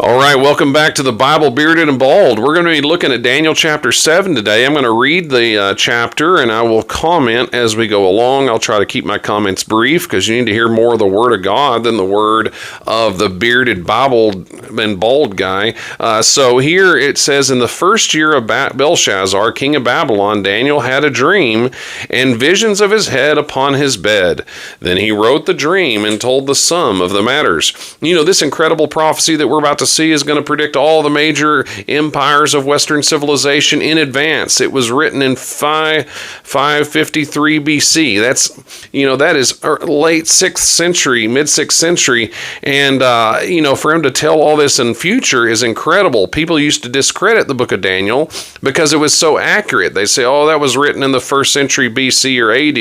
All right, welcome back to the Bible Bearded and Bald. We're going to be looking at Daniel chapter 7 today. I'm going to read the chapter and I will comment as we go along. I'll try to keep my comments brief because you need to hear more of the Word of God than the word of the bearded Bible and bald guy. So here it says, in the first year of Belshazzar, king of Babylon, Daniel had a dream and visions of his head upon his bed. Then he wrote the dream and told the sum of the matters. You know, this incredible prophecy that we're about to see is going to predict all the major empires of Western civilization in advance. It was written in 553 BC. That is late 6th century, mid 6th century. And, for him to tell all this in future is incredible. People used to discredit the book of Daniel because it was so accurate. They say, oh, that was written in the 1st century BC or AD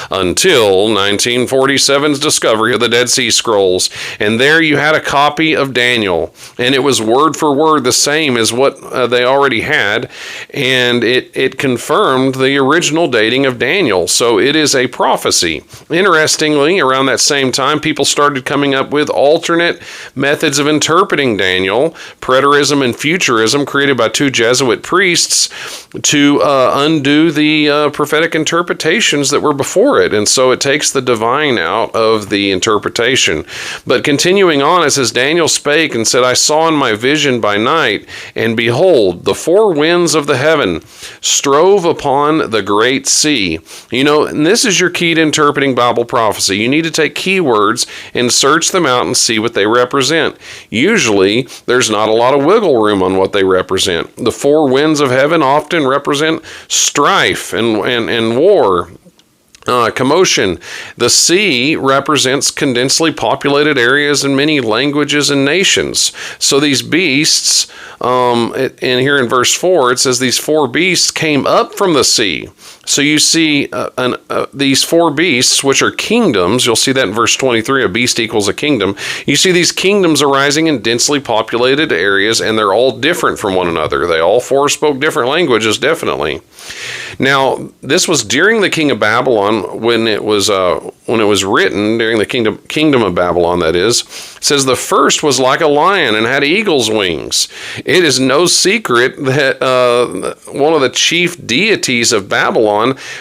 until 1947's discovery of the Dead Sea Scrolls. And there you had a copy of Daniel. And it was word for word the same as what they already had, and it confirmed the original dating of Daniel. So it is a prophecy. Interestingly, around that same time, people started coming up with alternate methods of interpreting Daniel, preterism and futurism, created by two Jesuit priests to undo the prophetic interpretations that were before it. And so it takes the divine out of the interpretation. But continuing on, it says, Daniel spake and said, I saw in my vision by night, and behold, the four winds of the heaven strove upon the great sea. And this is your key to interpreting Bible prophecy. You need to take keywords and search them out and see what they represent. Usually, there's not a lot of wiggle room on what they represent. The four winds of heaven often represent strife and war. Commotion. The sea represents condensely populated areas in many languages and nations. So these beasts, and here in verse 4, it says these four beasts came up from the sea. So you see these four beasts, which are kingdoms. You'll see that in verse 23, a beast equals a kingdom. You see these kingdoms arising in densely populated areas, and they're all different from one another. They all four spoke different languages, definitely. Now, this was during the king of Babylon when it was written, during the kingdom of Babylon, that is. It says the first was like a lion and had eagle's wings. It is no secret that one of the chief deities of Babylon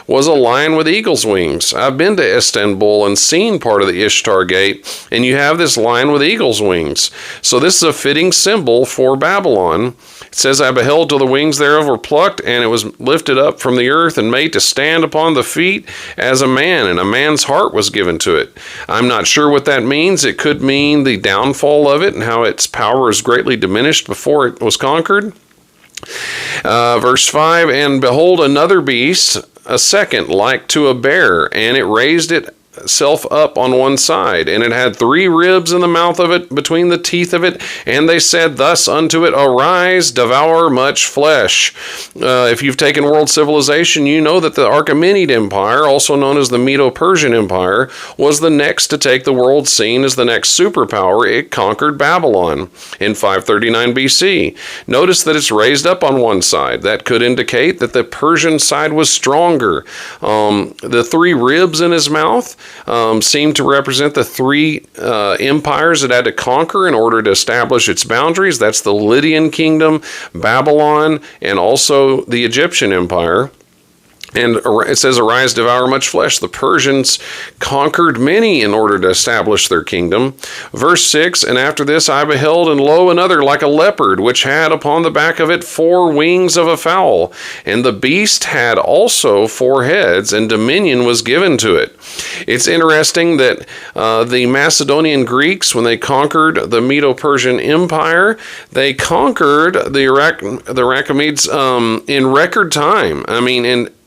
was a lion with eagle's wings. I've been to Istanbul and seen part of the Ishtar Gate, and you have this lion with eagle's wings. So this is a fitting symbol for Babylon. It says, I beheld till the wings thereof were plucked, and it was lifted up from the earth and made to stand upon the feet as a man, and a man's heart was given to it. I'm not sure what that means. It could mean the downfall of it and how its power is greatly diminished before it was conquered. Verse 5, and behold another beast, a second, like to a bear, and it raised itself up on one side, and it had three ribs in the mouth of it, between the teeth of it, and they said thus unto it, arise, devour much flesh. If you've taken world civilization, you know that the Achaemenid Empire, also known as the Medo-Persian Empire, was the next to take the world scene as the next superpower. It conquered Babylon in 539 BC. Notice that it's raised up on one side. That could indicate that the Persian side was stronger. The three ribs in his mouth seem to represent the three empires it had to conquer in order to establish its boundaries. That's the Lydian kingdom, Babylon, and also the Egyptian Empire. And it says, arise, devour much flesh. The Persians conquered many in order to establish their kingdom. Verse 6, and after this I beheld, and lo, another like a leopard, which had upon the back of it four wings of a fowl. And the beast had also four heads, and dominion was given to it. It's interesting that the Macedonian Greeks, when they conquered the Medo-Persian Empire, they conquered the Achaemenids in record time.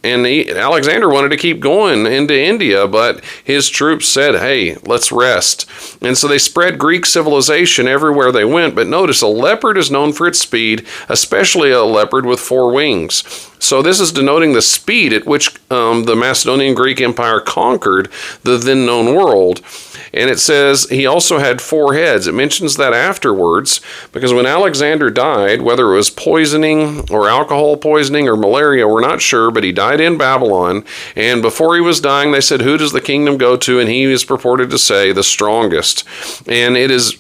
And Alexander wanted to keep going into India, but his troops said, hey, let's rest. And so they spread Greek civilization everywhere they went. But notice, a leopard is known for its speed, especially a leopard with four wings. So this is denoting the speed at which the Macedonian Greek Empire conquered the then known world. And it says he also had 4 heads. It mentions that afterwards, because when Alexander died, whether it was poisoning or alcohol poisoning or malaria, we're not sure, but he died in Babylon. And before he was dying, they said, who does the kingdom go to? And he is purported to say, the strongest. And it is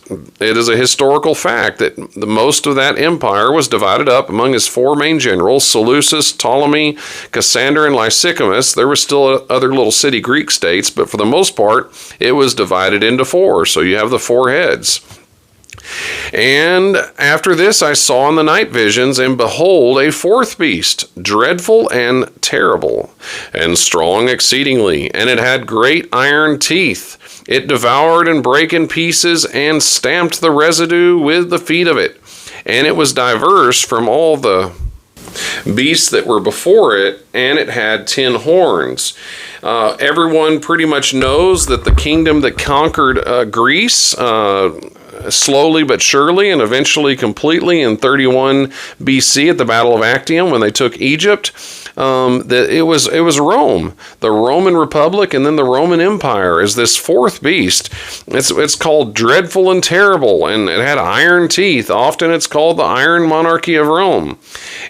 a historical fact that the most of that empire was divided up among his 4 main generals, Seleucus, Ptolemy, Cassander, and Lysicamus. There were still other little city Greek states, but for the most part, it was divided into 4. So you have the 4 heads. And after this I saw in the night visions, and behold, a 4th beast, dreadful and terrible, and strong exceedingly, and it had great iron teeth. It devoured and brake in pieces, and stamped the residue with the feet of it. And it was diverse from all the beasts that were before it, and it had 10 horns. Everyone pretty much knows that the kingdom that conquered Greece slowly but surely and eventually completely in 31 BC at the Battle of Actium when they took Egypt, that it was Rome, the Roman Republic, and then the Roman Empire is this 4th beast. It's called dreadful and terrible, and it had iron teeth. Often it's called the Iron Monarchy of Rome.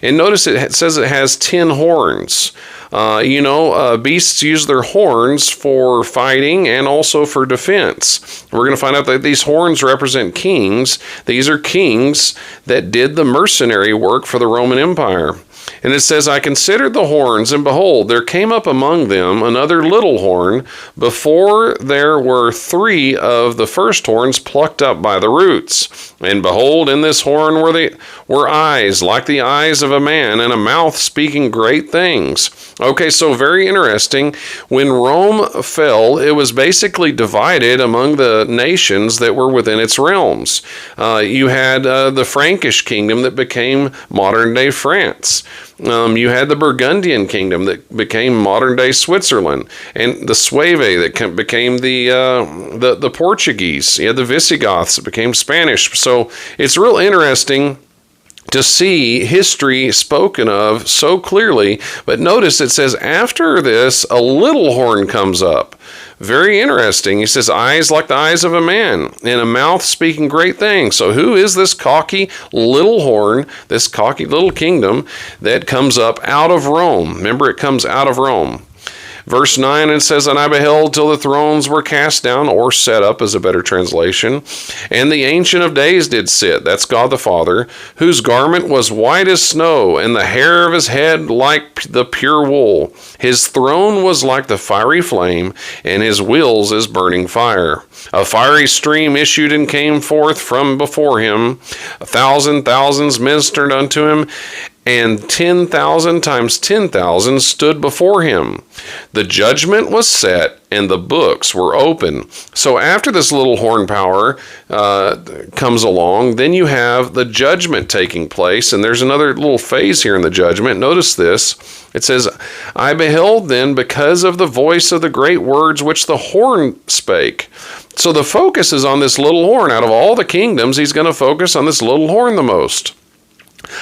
And notice it says it has 10 horns. Beasts use their horns for fighting and also for defense. We're going to find out that these horns represent kings. These are kings that did the mercenary work for the Roman Empire. And it says, I considered the horns, and behold, there came up among them another little horn, before there were 3 of the first horns plucked up by the roots. And behold, in this horn were eyes like the eyes of a man, and a mouth speaking great things. Okay, so very interesting. When Rome fell, it was basically divided among the nations that were within its realms. You had the Frankish kingdom that became modern-day France. You had the Burgundian kingdom that became modern-day Switzerland, and the Sueve that became the Portuguese. You had the Visigoths that became Spanish. So it's real interesting to see history spoken of so clearly. But notice it says, after this, a little horn comes up. Very interesting. He says, eyes like the eyes of a man, and a mouth speaking great things. So who is this cocky little horn, this cocky little kingdom that comes up out of Rome? Remember, it comes out of Rome. Verse 9, it says, and I beheld till the thrones were cast down, or set up is a better translation, and the Ancient of Days did sit, that's God the Father, whose garment was white as snow, and the hair of his head like the pure wool. His throne was like the fiery flame, and his wheels as burning fire. A fiery stream issued and came forth from before him. 1,000 thousands ministered unto him, and 10,000 times 10,000 stood before him. The judgment was set, and the books were open. So after this little horn power comes along, then you have the judgment taking place, and there's another little phase here in the judgment. Notice this. It says, I beheld then because of the voice of the great words which the horn spake. So the focus is on this little horn. Out of all the kingdoms, he's going to focus on this little horn the most.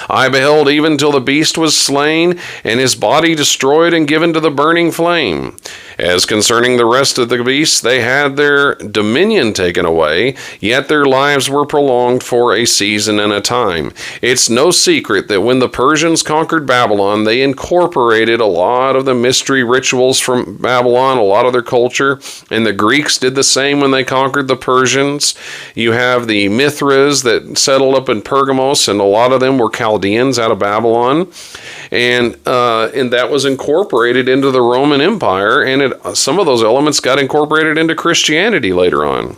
I beheld even till the beast was slain, and his body destroyed and given to the burning flame. As concerning the rest of the beasts, they had their dominion taken away, yet their lives were prolonged for a season and a time. It's no secret that when the Persians conquered Babylon, they incorporated a lot of the mystery rituals from Babylon, a lot of their culture, and the Greeks did the same when they conquered the Persians. You have the Mithras that settled up in Pergamos, and a lot of them were Chaldeans out of Babylon, and that was incorporated into the Roman Empire, and some of those elements got incorporated into Christianity later on.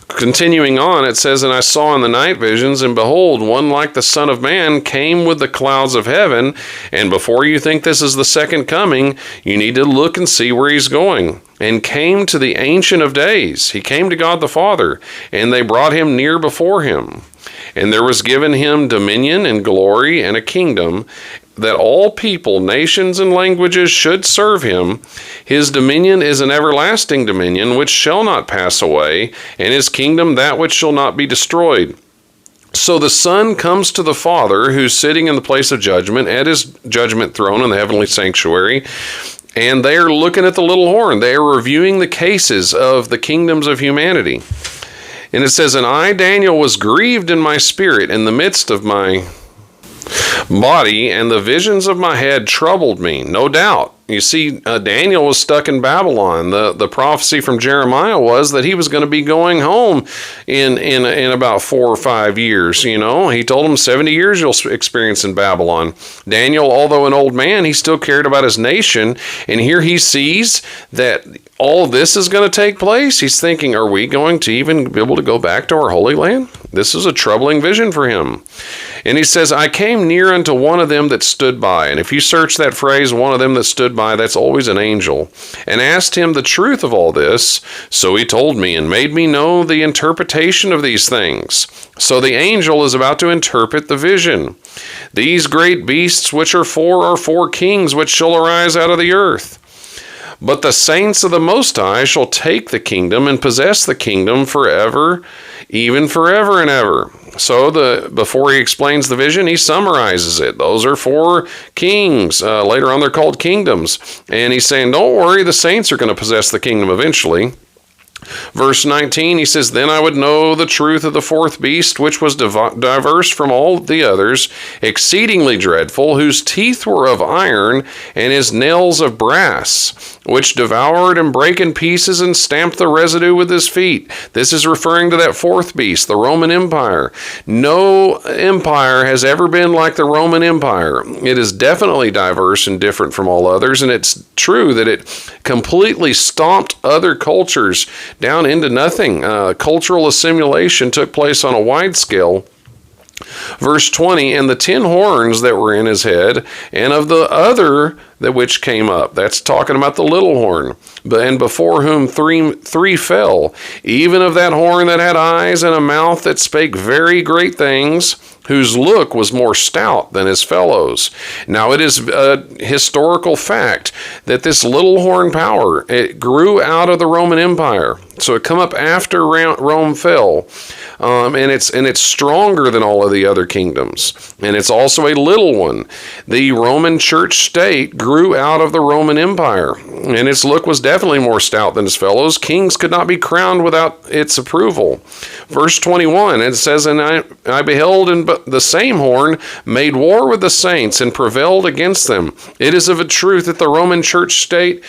Continuing on, it says, and I saw in the night visions, and behold, one like the Son of Man came with the clouds of heaven. And before you think this is the second coming, you need to look and see where he's going. And came to the Ancient of Days. He came to God the Father, and they brought him near before him. And there was given him dominion and glory and a kingdom, that all people, nations, and languages should serve him. His dominion is an everlasting dominion which shall not pass away, and his kingdom that which shall not be destroyed. So the Son comes to the Father, who's sitting in the place of judgment at his judgment throne in the heavenly sanctuary, and they are looking at the little horn. They are reviewing the cases of the kingdoms of humanity. And it says, and I, Daniel, was grieved in my spirit in the midst of my body, and the visions of my head troubled me. No doubt. You see, Daniel was stuck in Babylon. The prophecy from Jeremiah was that he was going to be going home in about 4 or 5 years. You know, he told him 70 years you'll experience in Babylon. Daniel, although an old man, he still cared about his nation. And here he sees that all this is going to take place. He's thinking, are we going to even be able to go back to our Holy Land? This is a troubling vision for him. And he says, I came near unto one of them that stood by. And if you search that phrase, one of them that stood by, that's always an angel, and asked him the truth of all this. So he told me and made me know the interpretation of these things. So the angel is about to interpret the vision. These great beasts which are four kings which shall arise out of the earth. But the saints of the Most High shall take the kingdom and possess the kingdom forever, even forever and ever. So before he explains the vision, he summarizes it. Those are 4 kings. Later on, they're called kingdoms. And he's saying, don't worry, the saints are going to possess the kingdom eventually. Verse 19, he says, Then I would know the truth of the 4th beast, which was diverse from all the others, exceedingly dreadful, whose teeth were of iron, and his nails of brass, which devoured and brake in pieces and stamped the residue with his feet. This is referring to that 4th beast, the Roman Empire. No empire has ever been like the Roman Empire. It is definitely diverse and different from all others, and it's true that it completely stomped other cultures down into nothing. Cultural assimilation took place on a wide scale. Verse 20, and the 10 horns that were in his head, and of the other that which came up. That's talking about the little horn. And before whom three fell, even of that horn that had eyes and a mouth that spake very great things, whose look was more stout than his fellows. Now it is a historical fact that this little horn power, it grew out of the Roman Empire. So it come up after Rome fell, and it's stronger than all of the other kingdoms, and it's also a little one. The Roman church state grew out of the Roman Empire, and its look was definitely more stout than its fellows. Kings could not be crowned without its approval. Verse 21, it says, And I beheld, and the same horn made war with the saints and prevailed against them. It is of a truth that the Roman church state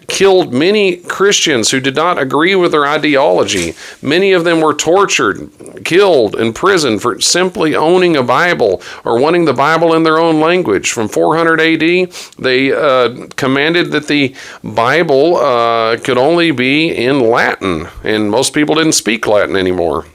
killed many Christians who did not agree with their ideology. Many of them were tortured, killed, imprisoned for simply owning a Bible or wanting the Bible in their own language. From 400 AD, they commanded that the Bible could only be in Latin, and most people didn't speak Latin anymore.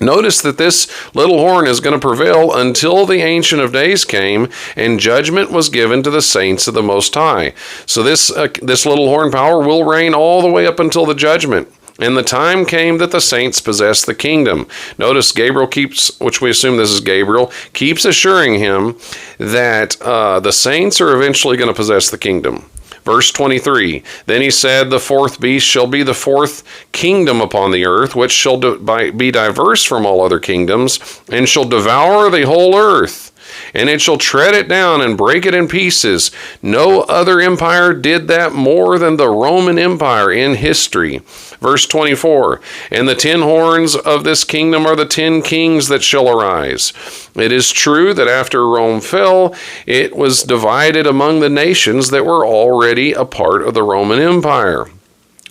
Notice that this little horn is going to prevail until the Ancient of Days came and judgment was given to the saints of the Most High. So this little horn power will reign all the way up until the judgment. And the time came that the saints possessed the kingdom. Notice Gabriel keeps, which we assume this is Gabriel, keeps assuring him that the saints are eventually going to possess the kingdom. Verse 23, Then he said, The 4th beast shall be the 4th kingdom upon the earth, which shall be diverse from all other kingdoms, and shall devour the whole earth. And it shall tread it down and break it in pieces. No other empire did that more than the Roman Empire in history. Verse 24, And the 10 horns of this kingdom are the 10 kings that shall arise. It is true that after Rome fell, it was divided among the nations that were already a part of the Roman Empire.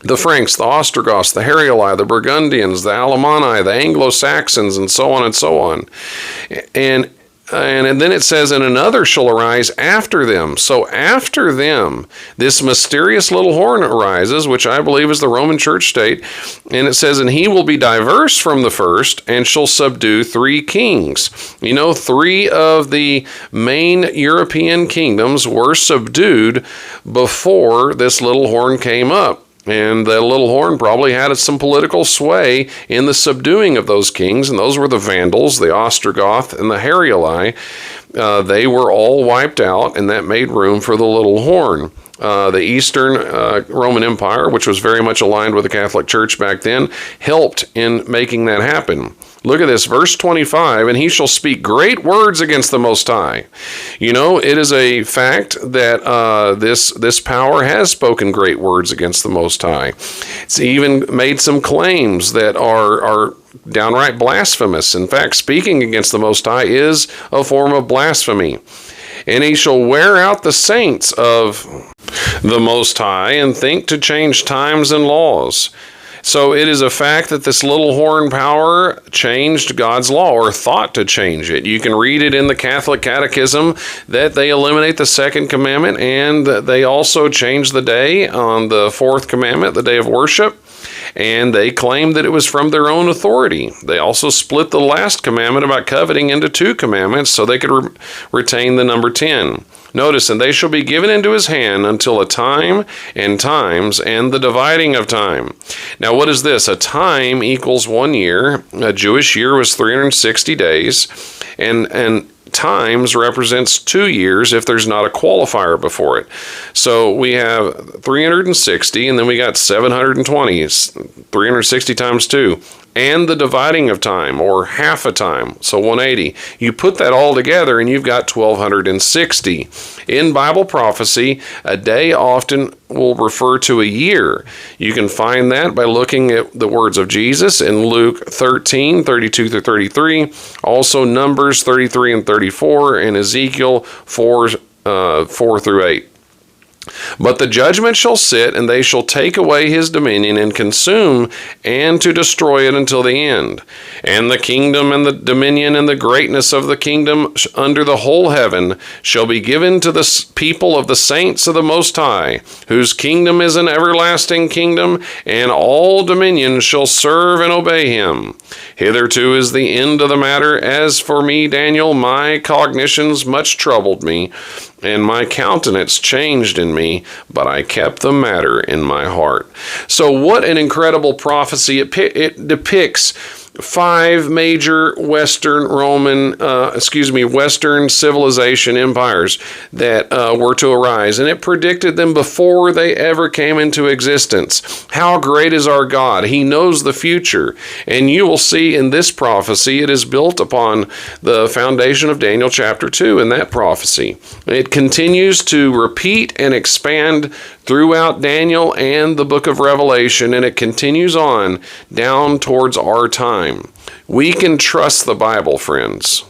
The Franks, the Ostrogoths, the Heruli, the Burgundians, the Alemanni, the Anglo-Saxons, and so on and so on. And then it says, and another shall arise after them. So after them, this mysterious little horn arises, which I believe is the Roman church state. And it says, and he will be diverse from the first and shall subdue 3 kings. You know, 3 of the main European kingdoms were subdued before this little horn came up. And the little horn probably had some political sway in the subduing of those kings, and those were the Vandals, the Ostrogoth, and the Heruli. They were all wiped out, and that made room for the little horn. The Eastern Roman Empire, which was very much aligned with the Catholic Church back then, helped in making that happen. Look at this, verse 25, and he shall speak great words against the Most High. You know, it is a fact that this power has spoken great words against the Most High. It's even made some claims that are downright blasphemous. In fact, speaking against the Most High is a form of blasphemy. And he shall wear out the saints of the Most High and think to change times and laws. So it is a fact that this little horn power changed God's law, or thought to change it. You can read it in the Catholic Catechism that they eliminate the second commandment, and they also change the day on the fourth commandment, the day of worship, and they claim that it was from their own authority. They also split the last commandment about coveting into two commandments so they could retain the number 10. Notice, and they shall be given into his hand until a time and times and the dividing of time. Now, what is this? A time equals 1 year. A Jewish year was 360 days, and times represents 2 years if there's not a qualifier before it. So we have 360, and then we got 720. 360 times 2. And the dividing of time, or half a time, so 180. You put that all together and you've got 1260. In Bible prophecy, a day often will refer to a year. You can find that by looking at the words of Jesus in Luke 13, 32 through 33, also Numbers 33 and 34, and Ezekiel 4 through 8. But the judgment shall sit, and they shall take away his dominion and consume and to destroy it until the end. And the kingdom and the dominion and the greatness of the kingdom under the whole heaven shall be given to the people of the saints of the Most High, whose kingdom is an everlasting kingdom, and all dominions shall serve and obey him. Hitherto is the end of the matter. As for me, Daniel, my cognitions much troubled me, and my countenance changed in me, but I kept the matter in my heart. So what an incredible prophecy. It depicts 5 major Western civilization empires that were to arise, and it predicted them before they ever came into existence. How great is our God? He knows the future, and you will see in this prophecy it is built upon the foundation of Daniel chapter 2 in that prophecy. It continues to repeat and expand throughout Daniel and the book of Revelation, and it continues on down towards our time. We can trust the Bible, friends.